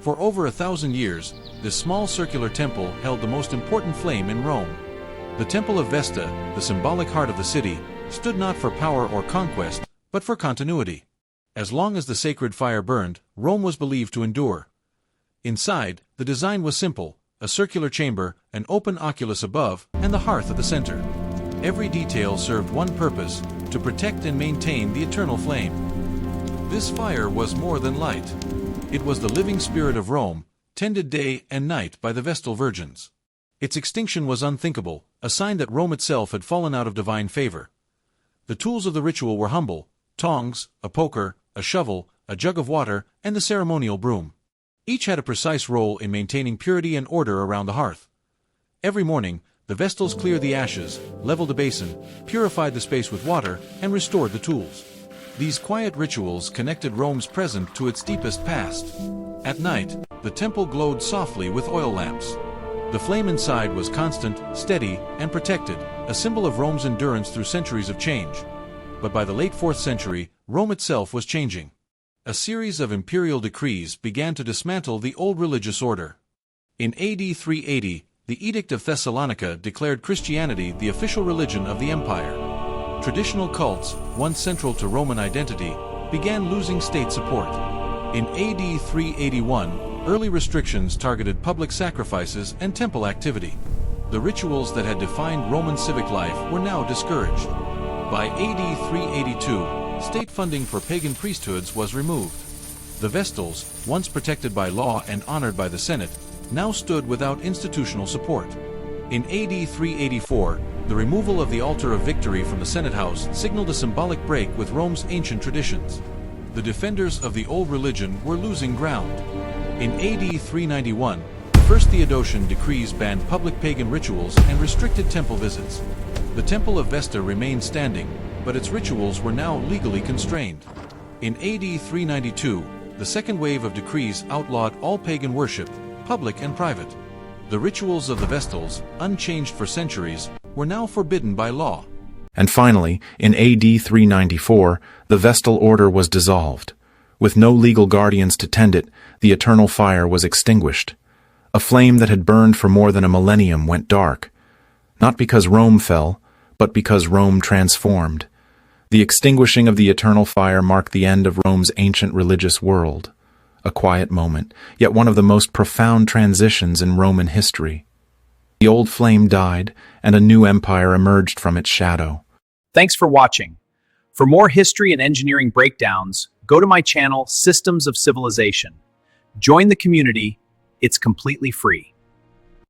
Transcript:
For over 1,000 years, this small circular temple held the most important flame in Rome. The Temple of Vesta, the symbolic heart of the city, stood not for power or conquest, but for continuity. As long as the sacred fire burned, Rome was believed to endure. Inside, the design was simple: a circular chamber, an open oculus above, and the hearth at the center. Every detail served one purpose: to protect and maintain the eternal flame. This fire was more than light. It was the living spirit of Rome, tended day and night by the Vestal Virgins. Its extinction was unthinkable, a sign that Rome itself had fallen out of divine favor. The tools of the ritual were humble: tongs, a poker, a shovel, a jug of water, and the ceremonial broom. Each had a precise role in maintaining purity and order around the hearth. Every morning, the Vestals cleared the ashes, leveled the basin, purified the space with water, and restored the tools. These quiet rituals connected Rome's present to its deepest past. At night, the temple glowed softly with oil lamps. The flame inside was constant, steady, and protected, a symbol of Rome's endurance through centuries of change. But by the late 4th century, Rome itself was changing. A series of imperial decrees began to dismantle the old religious order. In AD 380, the Edict of Thessalonica declared Christianity the official religion of the empire. Traditional cults, once central to Roman identity, began losing state support. In AD 381, early restrictions targeted public sacrifices and temple activity. The rituals that had defined Roman civic life were now discouraged. By AD 382, state funding for pagan priesthoods was removed. The Vestals, once protected by law and honored by the Senate, now stood without institutional support. In AD 384, the removal of the altar of victory from the Senate House signaled a symbolic break with Rome's ancient traditions. The defenders of the old religion were losing ground. In AD 391, the First Theodosian decrees banned public pagan rituals and restricted temple visits. The Temple of Vesta remained standing, but its rituals were now legally constrained. In AD 392, the second wave of decrees outlawed all pagan worship, public and private. The rituals of the Vestals, unchanged for centuries, were now forbidden by law. And finally, in AD 394, the Vestal Order was dissolved. With no legal guardians to tend it, the eternal fire was extinguished. A flame that had burned for more than a millennium went dark. Not because Rome fell, but because Rome transformed. The extinguishing of the eternal fire marked the end of Rome's ancient religious world. A quiet moment, yet one of the most profound transitions in Roman history. The old flame died, and a new empire emerged from its shadow. Thanks for watching. For more history and engineering breakdowns, go to my channel, Systems of Civilization. Join the community. It's completely free.